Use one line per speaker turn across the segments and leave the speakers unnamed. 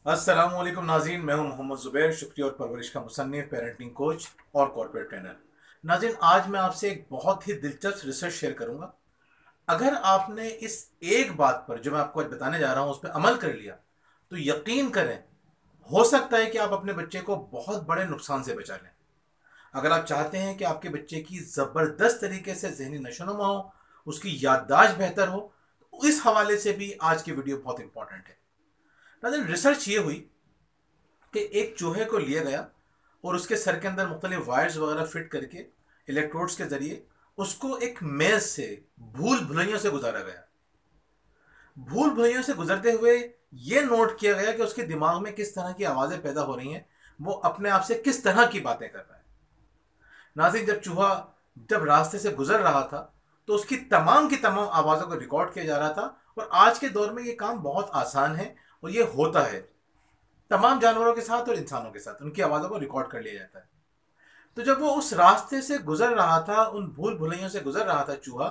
अस्सलाम वालेकुम नाज़रीन, मैं हूं मोहम्मद ज़ुबैर, शुक्रिया और परवरिश का मुसन्निफ़, पेरेंटिंग कोच और कॉर्पोरेट ट्रेनर। नाज़रीन, आज मैं आपसे एक बहुत ही दिलचस्प रिसर्च शेयर करूंगा। अगर आपने इस एक बात पर जो मैं आपको आज बताने जा रहा हूं उस पर अमल कर लिया तो यकीन करें, हो सकता है कि आप अपने बच्चे को बहुत बड़े नुकसान से बचा लें। अगर आप चाहते हैं कि आपके बच्चे की ज़बरदस्त तरीके से जहनी नशोनुमा हो, उसकी याददाश्त बेहतर हो, तो इस हवाले से भी आज की वीडियो बहुत इंपॉर्टेंट है। नाज़रीन, रिसर्च ये हुई कि एक चूहे को लिया गया और उसके सर के अंदर मुख्तलिफ वायर्स वगैरह फिट करके इलेक्ट्रोड्स के जरिए उसको एक मेज से भूल भुलैयों से गुजारा गया। भूल भुलैयों से गुजरते हुए ये नोट किया गया कि उसके दिमाग में किस तरह की आवाज़ें पैदा हो रही हैं, वो अपने आप से किस तरह की बातें कर रहा है। नाज़रीन, जब चूहा जब रास्ते से गुजर रहा था तो उसकी तमाम की तमाम आवाज़ों को रिकॉर्ड किया जा रहा था। और आज के दौर में ये काम बहुत आसान है और ये होता है। तमाम जानवरों के साथ और इंसानों के साथ उनकी आवाज़ों को रिकॉर्ड कर लिया जाता है। तो जब वो उस रास्ते से गुजर रहा था, उन भूल भुलैयों से गुजर रहा था चूहा,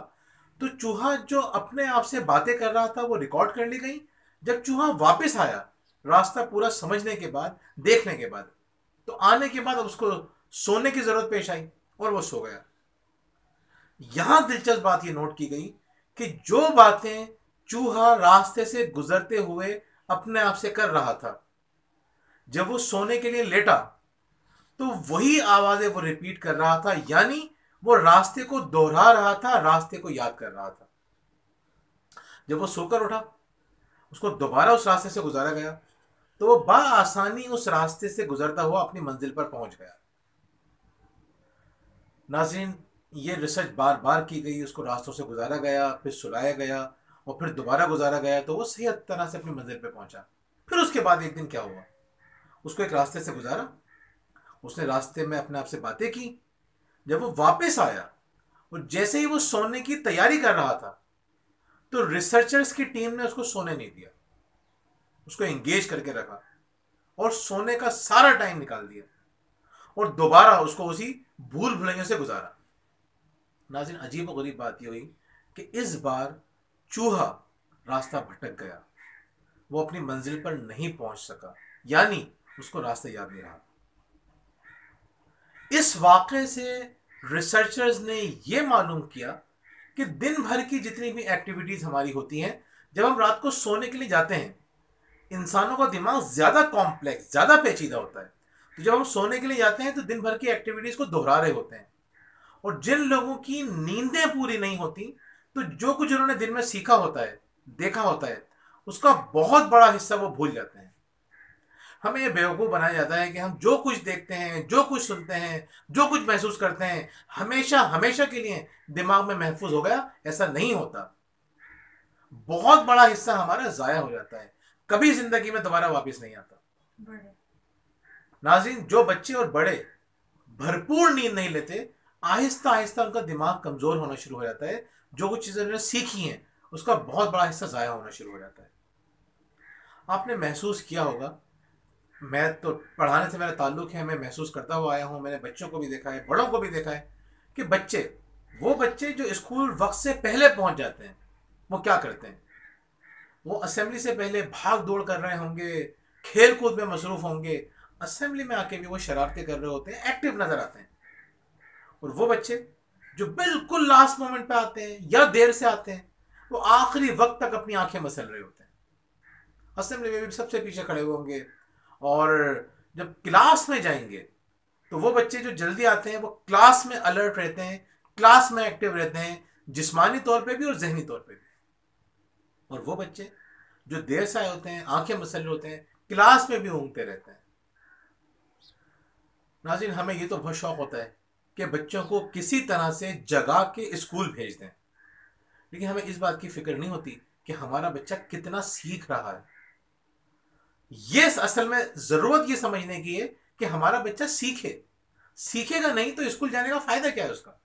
तो चूहा जो अपने आप से बातें कर रहा था वो रिकॉर्ड कर ली गई। जब चूहा वापस आया, रास्ता पूरा समझने के बाद, देखने के बाद, तो आने के बाद अब उसको सोने की जरूरत पेश आई और वो सो गया। यहां दिलचस्प बात ये नोट की गई कि जो बातें चूहा रास्ते से गुजरते हुए अपने आप से कर रहा था, जब वो सोने के लिए लेटा तो वही आवाजें वो रिपीट कर रहा था। यानी वो रास्ते को दोहरा रहा था, रास्ते को याद कर रहा था। जब वो सोकर उठा, उसको दोबारा उस रास्ते से गुजारा गया तो वो बआसानी उस रास्ते से गुजरता हुआ अपनी मंजिल पर पहुंच गया। नाज़रीन, ये रिसर्च बार बार की गई, उसको रास्तों से गुजारा गया, फिर सुलाया गया और फिर दोबारा गुजारा गया तो वो सही तरह से अपनी मंजिल पर पहुंचा। फिर उसके बाद एक दिन क्या हुआ, उसको एक रास्ते से गुजारा, उसने रास्ते में अपने आप से बातें की। जब वो वापस आया और जैसे ही वो सोने की तैयारी कर रहा था तो रिसर्चर्स की टीम ने उसको सोने नहीं दिया, उसको एंगेज करके रखा और सोने का सारा टाइम निकाल दिया और दोबारा उसको उसी भूल भुलैयों से गुजारा। नाज़रीन, अजीब और गरीब बात यह हुई कि इस बार चूहा रास्ता भटक गया, वो अपनी मंजिल पर नहीं पहुंच सका, यानी उसको रास्ता याद नहीं रहा। इस वाक़े से रिसर्चर्स ने यह मालूम किया कि दिन भर की जितनी भी एक्टिविटीज हमारी होती हैं, जब हम रात को सोने के लिए जाते हैं, इंसानों का दिमाग ज्यादा कॉम्प्लेक्स, ज्यादा पेचीदा होता है। तो जब हम सोने के लिए जाते हैं तो दिन भर की एक्टिविटीज को दोहरा रहे होते हैं। और जिन लोगों की नींदें पूरी नहीं होती, तो जो कुछ उन्होंने दिन में सीखा होता है, देखा होता है, उसका बहुत बड़ा हिस्सा वो भूल जाते हैं। हमें ये बेवकूफ़ बनाया जाता है कि हम जो कुछ देखते हैं, जो कुछ सुनते हैं, जो कुछ महसूस करते हैं, हमेशा हमेशा के लिए दिमाग में महफूज हो गया। ऐसा नहीं होता। बहुत बड़ा हिस्सा हमारा ज़ाया हो जाता है, कभी ज़िंदगी में दोबारा वापस नहीं आता। नाज़रीन, जो बच्चे और बड़े भरपूर नींद नहीं लेते, आहिस्ता आहिस्ता उनका दिमाग कमज़ोर होना शुरू हो जाता है। जो कुछ चीज़ें उन्होंने सीखी हैं उसका बहुत बड़ा हिस्सा ज़ाया होना शुरू हो जाता है। आपने महसूस किया होगा, मैं तो पढ़ाने से मेरा ताल्लुक है, मैं महसूस करता हुआ आया हूँ, मैंने बच्चों को भी देखा है, बड़ों को भी देखा है कि बच्चे, वो बच्चे जो स्कूल वक्त से पहले पहुंच जाते हैं, वो क्या करते हैं, वो असेंबली से पहले भाग दौड़ कर रहे होंगे, खेल कूद में मसरूफ होंगे, असेंबली में आके भी वो शरारतें कर रहे होते हैं, एक्टिव नजर आते हैं। और वो बच्चे जो बिल्कुल लास्ट मोमेंट पे आते हैं या देर से आते हैं, वो आखिरी वक्त तक अपनी आंखें मसल रहे होते हैं, असेंबली में भी सबसे पीछे खड़े हुए होंगे। और जब क्लास में जाएंगे तो वो बच्चे जो जल्दी आते हैं वो क्लास में अलर्ट रहते हैं, क्लास में एक्टिव रहते हैं, जिस्मानी तौर पे भी और जहनी तौर पे भी। और वो बच्चे जो देर से आए होते हैं, आंखें मसले होते हैं, क्लास में भी ऊँगते रहते हैं। नाज़रीन, हमें ये तो बहुत शौक होता है कि बच्चों को किसी तरह से जगा के स्कूल भेज दें, लेकिन हमें इस बात की फिक्र नहीं होती कि हमारा बच्चा कितना सीख रहा है। ये असल में जरूरत ये समझने की है कि हमारा बच्चा सीखे। सीखेगा नहीं तो स्कूल जाने का फायदा क्या है उसका।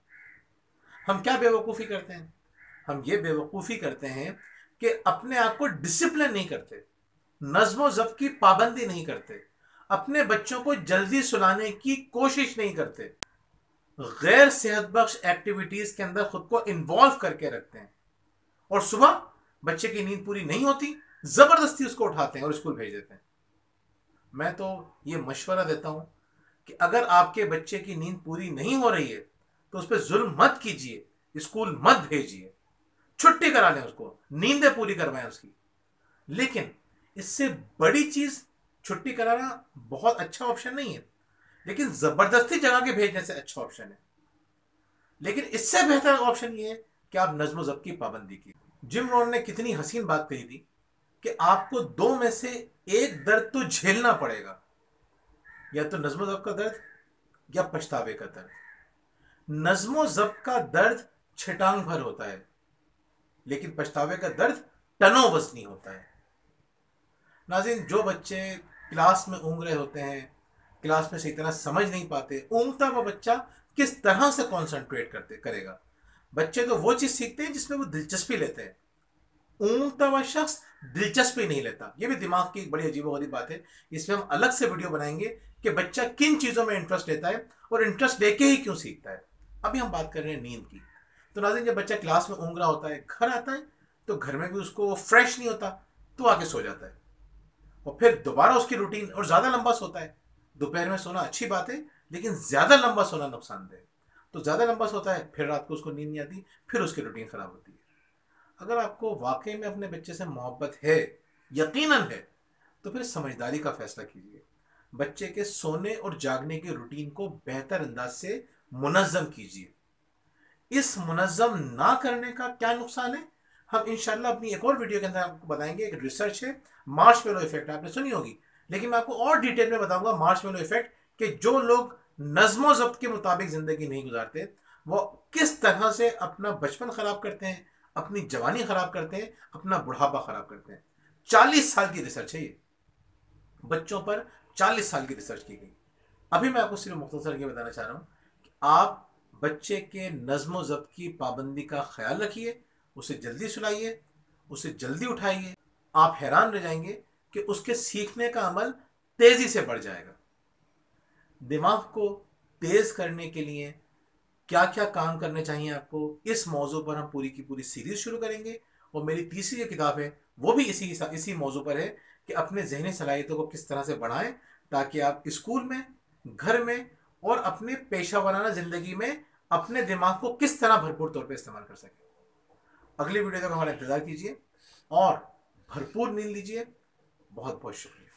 हम क्या बेवकूफ़ी करते हैं, हम ये बेवकूफ़ी करते हैं कि अपने आप को डिसिप्लिन नहीं करते, नज्म ज़ब्त की पाबंदी नहीं करते, अपने बच्चों को जल्दी सुलाने की कोशिश नहीं करते, गैर सेहत बख्श एक्टिविटीज़ के अंदर खुद को इन्वॉल्व करके रखते हैं। और सुबह बच्चे की नींद पूरी नहीं होती, ज़बरदस्ती उसको उठाते हैं और स्कूल भेज देते हैं। میں تو یہ مشورہ دیتا ہوں کہ اگر آپ کے بچے کی نیند پوری نہیں ہو رہی ہے تو اس پہ ظلم مت کیجیے، اسکول مت بھیجیے، چھٹی کرا لیں، اس کو نیندیں پوری کروائیں اس کی. لیکن اس سے بڑی چیز چھٹی کرانا بہت اچھا آپشن نہیں ہے، لیکن زبردستی جگہ کے بھیجنے سے اچھا آپشن ہے. لیکن اس سے بہتر آپشن یہ ہے کہ آپ نظم و ضبط کی پابندی کی. جم رون نے کتنی حسین بات کہی تھی کہ آپ کو دو میں سے ایک درد تو جھیلنا پڑے گا، یا تو نظم و ضبط کا درد یا پچھتاوے کا درد. نظم و ضبط کا درد چھٹانگ بھر ہوتا ہے، لیکن پچھتاوے کا درد ٹنوں وزنی ہوتا ہے. ناظرین، جو بچے کلاس میں اونگ رہے ہوتے ہیں، کلاس میں صحیح طرح سمجھ نہیں پاتے، اونگتا ہوا بچہ کس طرح سے کانسنٹریٹ کرے گا؟ بچے تو وہ چیز سیکھتے ہیں جس میں وہ دلچسپی لیتے ہیں. اونگتا ہوا شخص دلچسپی نہیں لیتا. یہ بھی دماغ کی ایک بڑی عجیب و غریب بات ہے. اس میں ہم الگ سے ویڈیو بنائیں گے کہ بچہ کن چیزوں میں انٹرسٹ لیتا ہے اور انٹرسٹ لے کے ہی کیوں سیکھتا ہے. ابھی ہم بات کر رہے ہیں نیند کی. تو ناظرین، جب بچہ کلاس میں اونگ رہا ہوتا ہے، گھر آتا ہے تو گھر میں بھی اس کو فریش نہیں ہوتا، تو آ کے سو جاتا ہے، اور پھر دوبارہ اس کی روٹین اور زیادہ لمبا سوتا ہے. دوپہر میں سونا اچھی بات ہے، لیکن زیادہ لمبا سونا نقصان دہ ہے. تو زیادہ لمبا سوتا ہے، پھر رات کو اس کو نیند نہیں آتی، پھر اس کی روٹین خراب ہوتی ہے. اگر آپ کو واقعی میں اپنے بچے سے محبت ہے، یقیناً ہے، تو پھر سمجھداری کا فیصلہ کیجیے. بچے کے سونے اور جاگنے کی روٹین کو بہتر انداز سے منظم کیجیے. اس منظم نہ کرنے کا کیا نقصان ہے، ہم انشاءاللہ اپنی ایک اور ویڈیو کے اندر آپ کو بتائیں گے. ایک ریسرچ ہے مارش میلو ایفیکٹ، آپ نے سنی ہوگی، لیکن میں آپ کو اور ڈیٹیل میں بتاؤں گا مارش میلو ایفیکٹ، کہ جو لوگ نظم و ضبط کے مطابق زندگی نہیں گزارتے وہ کس طرح سے اپنا بچپن خراب کرتے ہیں، اپنی جوانی خراب کرتے ہیں، اپنا بڑھاپا خراب کرتے ہیں. 40 سال کی ریسرچ ہے یہ، بچوں پر 40 سال کی ریسرچ کی گئی. ابھی میں آپ کو صرف مختصر یہ بتانا چاہ رہا ہوں کہ آپ بچے کے نظم و ضبط کی پابندی کا خیال رکھیے، اسے جلدی سلائیے، اسے جلدی اٹھائیے. آپ حیران رہ جائیں گے کہ اس کے سیکھنے کا عمل تیزی سے بڑھ جائے گا. دماغ کو تیز کرنے کے لیے کیا کیا کام کرنے چاہیے آپ کو، اس موضوع پر ہم پوری کی پوری سیریز شروع کریں گے. اور میری تیسری جو کتاب ہے وہ بھی اسی موضوع پر ہے کہ اپنے ذہنی صلاحیتوں کو کس طرح سے بڑھائیں تاکہ آپ اسکول میں، گھر میں اور اپنے پیشہ ورانہ زندگی میں اپنے دماغ کو کس طرح بھرپور طور پہ استعمال کر سکیں. اگلی ویڈیو تک ہمارا انتظار کیجیے اور بھرپور نیند لیجیے. بہت بہت شکریہ.